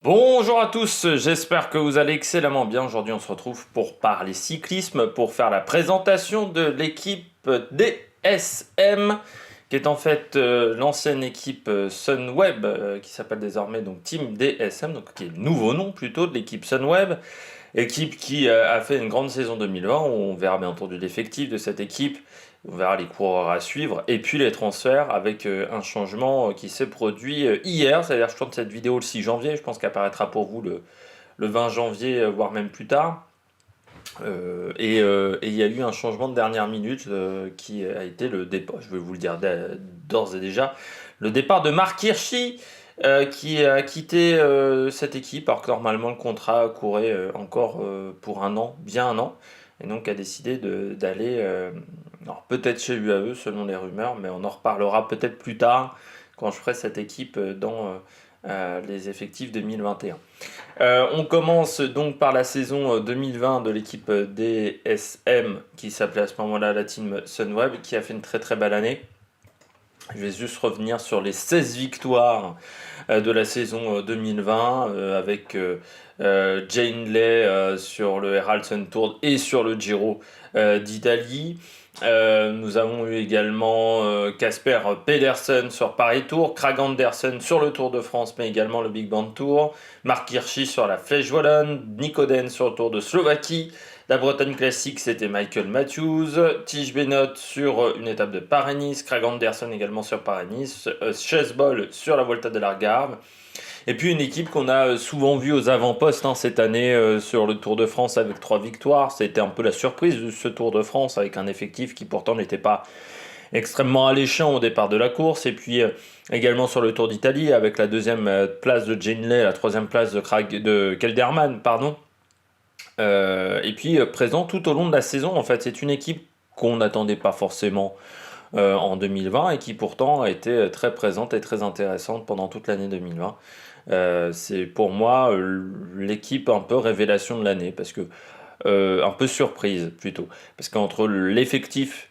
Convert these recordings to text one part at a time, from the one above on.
Bonjour à tous, j'espère que vous allez excellemment bien. Aujourd'hui, on se retrouve pour parler cyclisme, pour faire la présentation de l'équipe DSM, qui est en fait l'ancienne équipe Sunweb, qui s'appelle désormais donc Team DSM, donc qui est le nouveau nom plutôt de l'équipe Sunweb. Équipe qui a fait une grande saison 2020. On verra bien entendu l'effectif de cette équipe. On verra les coureurs à suivre. Et puis les transferts avec un changement qui s'est produit hier. C'est-à-dire, je tourne cette vidéo le 6 janvier. Je pense qu'elle apparaîtra pour vous le 20 janvier, voire même plus tard. Et il y a eu un changement de dernière minute qui a été le départ. Je vais vous le dire d'ores et déjà. Le départ de Marc Hirschi qui a quitté cette équipe alors que normalement le contrat courait encore pour un an, bien un an, et donc a décidé d'aller, alors peut-être chez UAE selon les rumeurs, mais on en reparlera peut-être plus tard quand je ferai cette équipe dans les effectifs 2021. On commence donc par la saison 2020 de l'équipe DSM qui s'appelait à ce moment-là la team Sunweb, qui a fait une très très belle année. Je vais juste revenir sur les 16 victoires de la saison 2020 avec Jane Lay sur le Herald Sun Tour et sur le Giro d'Italie. Nous avons eu également Casper Pedersen sur Paris Tour, Krag Andersen sur le Tour de France, mais également le Big Band Tour, Marc Hirschi sur la Flèche Wallonne, Nick Oden sur le Tour de Slovaquie. La Bretagne classique, c'était Michael Matthews, Tige Benoît sur une étape de Paris-Nice, Krag Andersen également sur Paris-Nice, Chesbol sur la Volta de l'Algarve. Et puis une équipe qu'on a souvent vue aux avant-postes cette année sur le Tour de France avec 3 victoires. C'était un peu la surprise de ce Tour de France avec un effectif qui pourtant n'était pas extrêmement alléchant au départ de la course. Et puis également sur le Tour d'Italie avec la deuxième place de Jane Lay, la troisième place de Kelderman, pardon. Et puis présent tout au long de la saison. En fait, c'est une équipe qu'on n'attendait pas forcément en 2020 et qui pourtant a été très présente et très intéressante pendant toute l'année 2020. C'est pour moi l'équipe un peu révélation de l'année parce que un peu surprise plutôt parce qu'entre l'effectif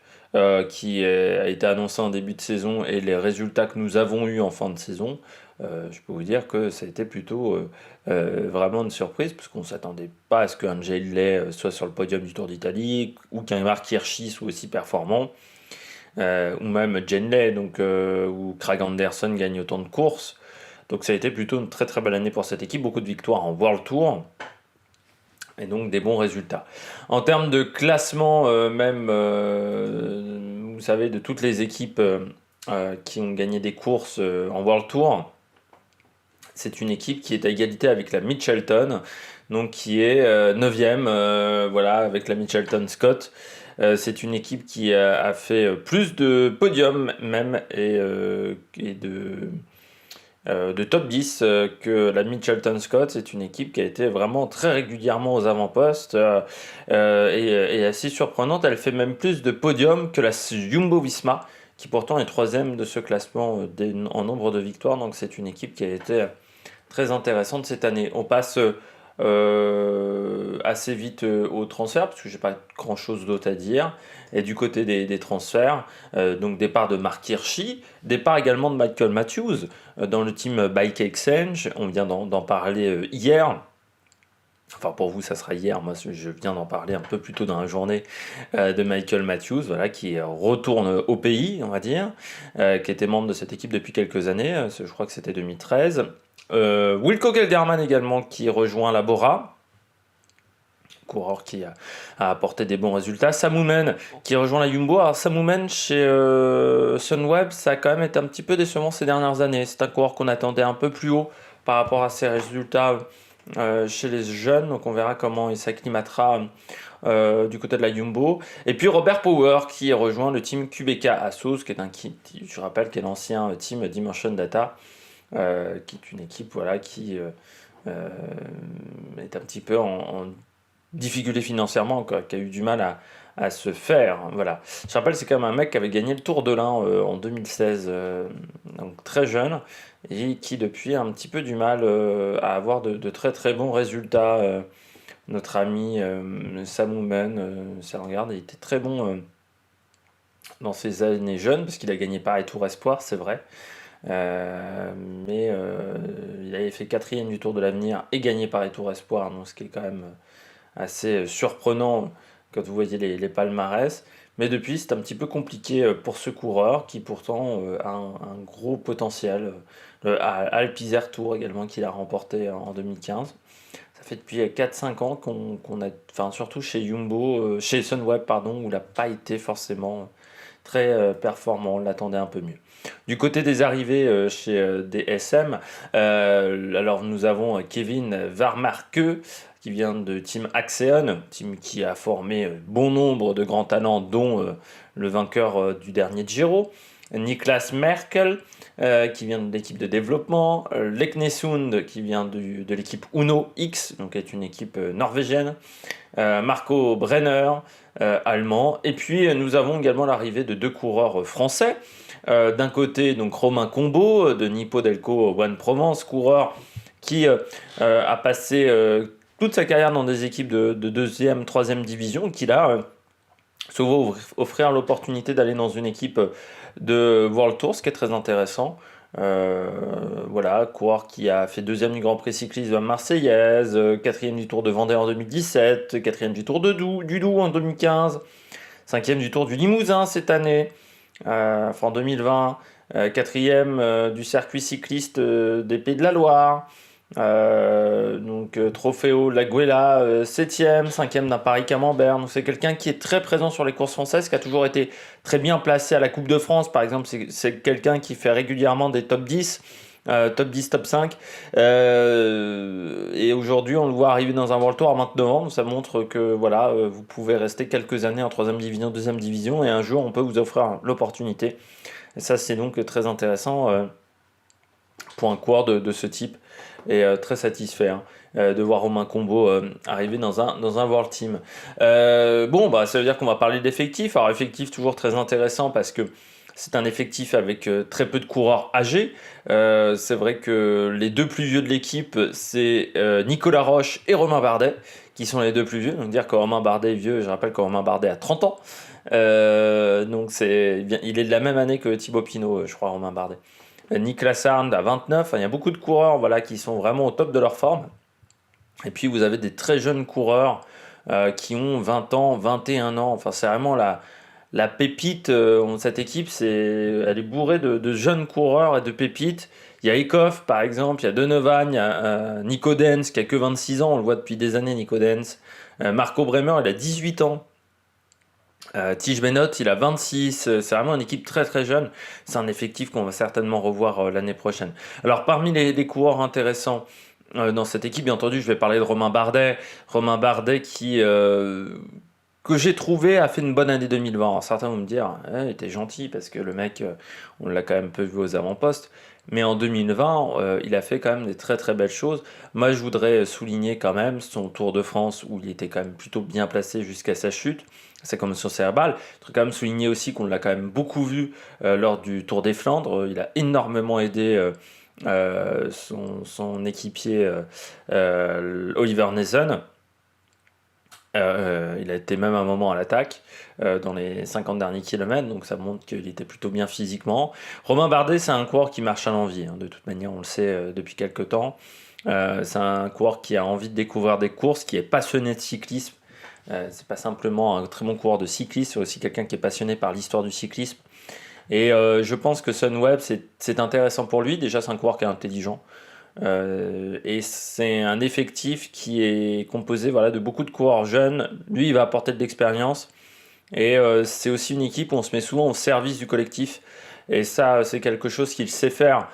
qui a été annoncé en début de saison et les résultats que nous avons eus en fin de saison, je peux vous dire que ça a été plutôt vraiment une surprise parce qu'on ne s'attendait pas à ce qu'un Jay Lay soit sur le podium du Tour d'Italie ou qu'un Marc Hirschi soit aussi performant. Ou même Jenley, donc où Krag Andersen gagne autant de courses. Donc ça a été plutôt une très très belle année pour cette équipe, beaucoup de victoires en World Tour et donc des bons résultats. En termes de classement, même, vous savez, de toutes les équipes qui ont gagné des courses en World Tour, c'est une équipe qui est à égalité avec la Mitchelton, donc qui est 9e, voilà, avec la Mitchelton Scott. C'est une équipe qui a fait plus de podiums même et de top 10 que la Mitchelton Scott. C'est une équipe qui a été vraiment très régulièrement aux avant-postes et assez surprenante. Elle fait même plus de podiums que la Jumbo-Visma, qui pourtant est troisième de ce classement en nombre de victoires. Donc c'est une équipe qui a été très intéressante cette année. On passe assez vite au transfert parce que j'ai pas grand chose d'autre à dire. Et du côté des transferts, donc départ de Marc Hirschi, départ également de Michael Matthews dans le team Bike Exchange. On vient d'en parler hier. Enfin, pour vous, ça sera hier. Moi, je viens d'en parler un peu plus tôt dans la journée de Michael Matthews, voilà, qui retourne au pays, on va dire, qui était membre de cette équipe depuis quelques années. Je crois que c'était 2013. Wilco Kelderman également, qui rejoint la Bora, coureur qui a apporté des bons résultats. Samoumen qui rejoint la Jumbo. Alors Samoumen chez Sunweb, ça a quand même été un petit peu décevant ces dernières années. C'est un coureur qu'on attendait un peu plus haut par rapport à ses résultats chez les jeunes. Donc on verra comment il s'acclimatera du côté de la Jumbo. Et puis Robert Power qui rejoint le team QBK Assos, qui est un kit, je rappelle, qui est l'ancien team Dimension Data, qui est une équipe voilà, qui est un petit peu en difficulté financièrement, quoi, qui a eu du mal à se faire. Voilà. Je rappelle, c'est quand même un mec qui avait gagné le Tour de l'Ain en 2016, donc très jeune, et qui depuis a un petit peu du mal à avoir de très très bons résultats. Notre ami Samoumen, ça regarde, il était très bon dans ses années jeunes, parce qu'il a gagné Paris Tour Espoir, c'est vrai. Euh, mais il avait fait quatrième du Tour de l'Avenir et gagné par les Tours Espoir, donc ce qui est quand même assez surprenant quand vous voyez les palmarès. Mais depuis, c'est un petit peu compliqué pour ce coureur qui pourtant a un gros potentiel. Alpe Isère Tour également qu'il a remporté en 2015. Ça fait depuis 4-5 ans qu'on a, enfin surtout chez Jumbo, chez Sunweb pardon, où il n'a pas été forcément très performant, on l'attendait un peu mieux. Du côté des arrivées chez DSM, alors nous avons Kevin Varmarke qui vient de Team Axeon, team qui a formé bon nombre de grands talents, dont le vainqueur du dernier Giro. Niklas Merkel, qui vient de l'équipe de développement. Leknesund, qui vient de l'équipe Uno X, donc est une équipe norvégienne. Marco Brenner, allemand. Et puis nous avons également l'arrivée de deux coureurs français. D'un côté, donc Romain Combo de Nippo Delco One Provence, coureur qui a passé toute sa carrière dans des équipes de deuxième, troisième division, qui là se voit offrir l'opportunité d'aller dans une équipe de World Tour, ce qui est très intéressant. Euh, voilà, coureur qui a fait deuxième du Grand Prix cyclisme marseillaise, quatrième du Tour de Vendée en 2017, quatrième du Tour du Doubs en 2015, cinquième du Tour du Limousin cette année, enfin en 2020, quatrième du circuit cycliste des Pays de la Loire. Donc Trofeo Laguela, 7e, 5e d'un Paris-Camembert. Donc c'est quelqu'un qui est très présent sur les courses françaises, qui a toujours été très bien placé à la Coupe de France. Par exemple, c'est quelqu'un qui fait régulièrement des top 10. Top 10, top 5. Et aujourd'hui, on le voit arriver dans un World Tour à 29 ans. Donc ça montre que voilà, vous pouvez rester quelques années en 3e division, 2e division, et un jour, on peut vous offrir l'opportunité. Et ça, c'est donc très intéressant pour un coureur de ce type et très satisfait hein, de voir Romain Combo arriver dans un World Team. Bon, bah, ça veut dire qu'on va parler d'effectifs. Alors, effectif toujours très intéressant parce que c'est un effectif avec très peu de coureurs âgés. C'est vrai que les deux plus vieux de l'équipe, c'est Nicolas Roche et Romain Bardet, qui sont les deux plus vieux. Donc dire que Romain Bardet est vieux, je rappelle que Romain Bardet a 30 ans. Donc il est de la même année que Thibaut Pinot, je crois, Romain Bardet. Niklas Arndt à 29, enfin, il y a beaucoup de coureurs voilà, qui sont vraiment au top de leur forme. Et puis vous avez des très jeunes coureurs qui ont 20 ans, 21 ans. Enfin, c'est vraiment la pépite. Cette équipe, elle est bourrée de jeunes coureurs et de pépites. Il y a Ekoff, par exemple, il y a Denevan, il y a Nico Dens qui a que 26 ans, on le voit depuis des années, Nico Dens. Marco Bremer, il a 18 ans. Tige Bennett, il a 26, c'est vraiment une équipe très très jeune. C'est un effectif qu'on va certainement revoir l'année prochaine. Alors parmi les coureurs intéressants dans cette équipe, bien entendu, je vais parler de Romain Bardet. Romain Bardet qui, que j'ai trouvé a fait une bonne année 2020. Alors certains vont me dire, il était gentil parce que le mec, on l'a quand même peu vu aux avant-postes. Mais en 2020, il a fait quand même des très très belles choses. Moi, je voudrais souligner quand même son Tour de France où il était quand même plutôt bien placé jusqu'à sa chute. C'est comme sur cérébrale. Je voudrais quand même souligner aussi qu'on l'a quand même beaucoup vu lors du Tour des Flandres. Il a énormément aidé son équipier Oliver Nezen. Il a été même un moment à l'attaque dans les 50 derniers kilomètres, donc ça montre qu'il était plutôt bien physiquement. Romain Bardet, c'est un coureur qui marche à l'envie, hein, de toute manière, on le sait depuis quelques temps. C'est un coureur qui a envie de découvrir des courses, qui est passionné de cyclisme. C'est pas simplement un très bon coureur de cyclisme, c'est aussi quelqu'un qui est passionné par l'histoire du cyclisme. Et je pense que Sunweb, c'est intéressant pour lui. Déjà, c'est un coureur qui est intelligent. Et c'est un effectif qui est composé voilà, de beaucoup de coureurs jeunes. Lui, il va apporter de l'expérience. Et c'est aussi une équipe où on se met souvent au service du collectif. Et ça, c'est quelque chose qu'il sait faire.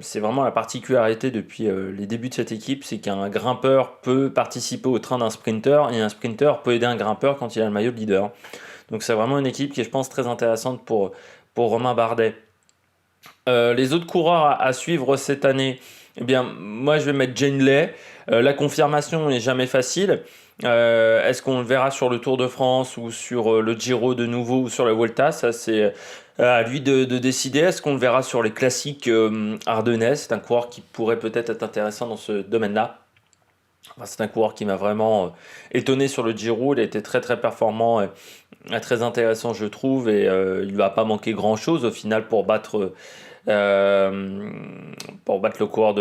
C'est vraiment la particularité depuis les débuts de cette équipe, c'est qu'un grimpeur peut participer au train d'un sprinter et un sprinter peut aider un grimpeur quand il a le maillot de leader. Donc c'est vraiment une équipe qui est, je pense, très intéressante pour Romain Bardet. Les autres coureurs à suivre cette année, eh bien, moi je vais mettre Jane Lay. La confirmation n'est jamais facile. Est-ce qu'on le verra sur le Tour de France ou sur le Giro de nouveau ou sur la Vuelta? Ça, c'est à lui de décider. Est-ce qu'on le verra sur les classiques ardennais? C'est un coureur qui pourrait peut-être être intéressant dans ce domaine-là. Enfin, c'est un coureur qui m'a vraiment étonné sur le Giro. Il a été très très performant et très intéressant, je trouve. Et il ne va pas manquer grand-chose au final pour battre euh, pour battre le coureur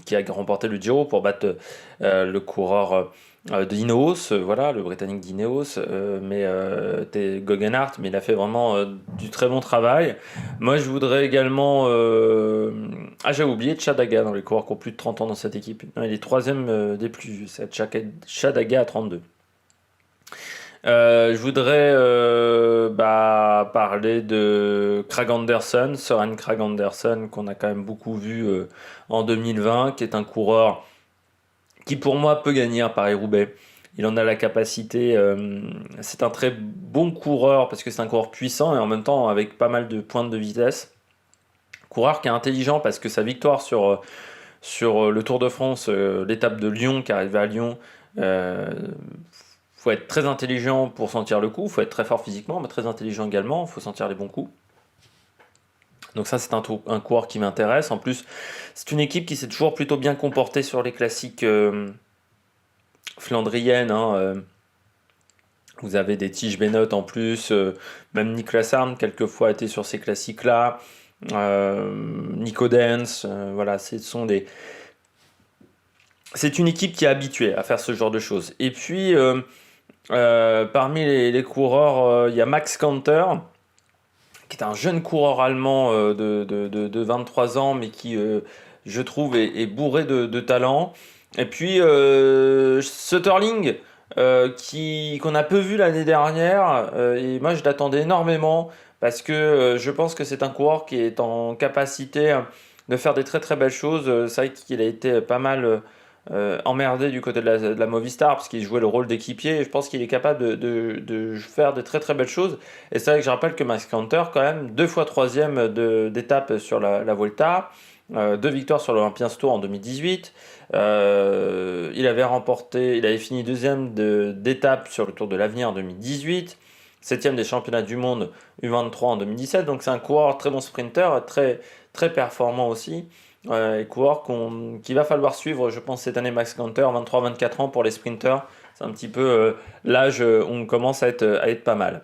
qui a remporté le Giro, pour battre le coureur d'Ineos, voilà, le Britannique d'Ineos, Guggenhardt, mais il a fait vraiment du très bon travail. Moi, je voudrais également... j'avais oublié Chadaga dans les coureurs qui ont plus de 30 ans dans cette équipe. Non, il est troisième des plus vieux, c'est Chadaga à 32. Je voudrais parler de Kragh Andersen, Søren Kragh Andersen, qu'on a quand même beaucoup vu en 2020, qui est un coureur qui pour moi peut gagner un Paris-Roubaix. Il en a la capacité, c'est un très bon coureur parce que c'est un coureur puissant et en même temps avec pas mal de pointes de vitesse. Coureur qui est intelligent parce que sa victoire sur le Tour de France, l'étape de Lyon, qui arrivait à Lyon, faut être très intelligent pour sentir le coup, faut être très fort physiquement, mais très intelligent également, faut sentir les bons coups. Donc ça, c'est un coureur qui m'intéresse. En plus, c'est une équipe qui s'est toujours plutôt bien comportée sur les classiques flandriennes. Hein. Vous avez des Tige Benoît en plus, même Niklas Arndt quelquefois était sur ces classiques-là. Nico Dens, voilà, c'est une équipe qui est habituée à faire ce genre de choses. Et puis, parmi les coureurs, il y a Max Kanter, qui est un jeune coureur allemand de 23 ans, mais qui, je trouve, est bourré de talent. Et puis, Sutterling, qu'on a peu vu l'année dernière, et moi je l'attendais énormément, parce que je pense que c'est un coureur qui est en capacité de faire des très très belles choses. C'est vrai qu'il a été pas mal emmerdé du côté de la Movistar parce qu'il jouait le rôle d'équipier et je pense qu'il est capable de faire de très très belles choses. Et c'est vrai que je rappelle que Max Kanter, quand même, 2 fois troisième d'étape sur la Vuelta, 2 victoires sur l'Olympiens Tour en 2018. Il avait fini deuxième d'étape sur le Tour de l'Avenir en 2018, septième des championnats du monde U23 en 2017. Donc c'est un coureur très bon sprinter, très, très performant aussi. Et coureur qu'il va falloir suivre, je pense, cette année. Max Kanter, 23-24 ans pour les sprinters. C'est un petit peu l'âge où on commence à être pas mal.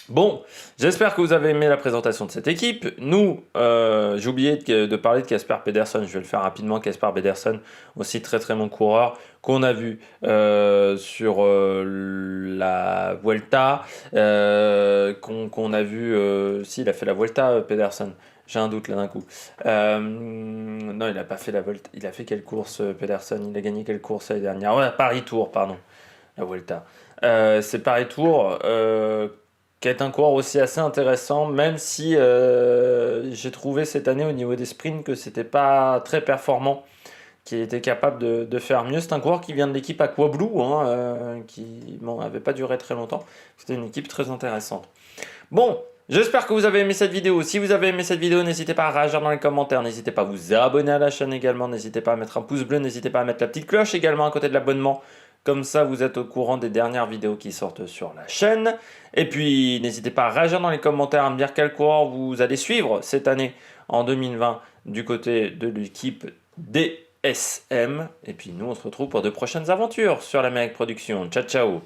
Bon, j'espère que vous avez aimé la présentation de cette équipe. Nous, j'ai oublié de parler de Casper Pedersen, je vais le faire rapidement. Casper Pedersen, aussi très très bon coureur, qu'on a vu sur la Vuelta, qu'on a vu, si, il a fait la Vuelta, Pedersen. J'ai un doute là d'un coup. Non, il n'a pas fait la Vuelta. Il a fait quelle course, Pedersen? Il a gagné quelle course l'année dernière? Ouais, Paris-Tour, pardon. La Vuelta. C'est Paris-Tour, qui est un coureur aussi assez intéressant, même si j'ai trouvé cette année au niveau des sprints que c'était pas très performant, qu'il était capable de faire mieux. C'est un coureur qui vient de l'équipe Aqua Blue, hein, qui n'avait pas duré très longtemps. C'était une équipe très intéressante. Bon, j'espère que vous avez aimé cette vidéo. Si vous avez aimé cette vidéo, n'hésitez pas à réagir dans les commentaires, n'hésitez pas à vous abonner à la chaîne également, n'hésitez pas à mettre un pouce bleu, n'hésitez pas à mettre la petite cloche également à côté de l'abonnement. Comme ça, vous êtes au courant des dernières vidéos qui sortent sur la chaîne. Et puis, n'hésitez pas à réagir dans les commentaires, à me dire quel coureur vous allez suivre cette année en 2020 du côté de l'équipe DSM. Et puis, nous, on se retrouve pour de prochaines aventures sur la Méric Production. Ciao, ciao!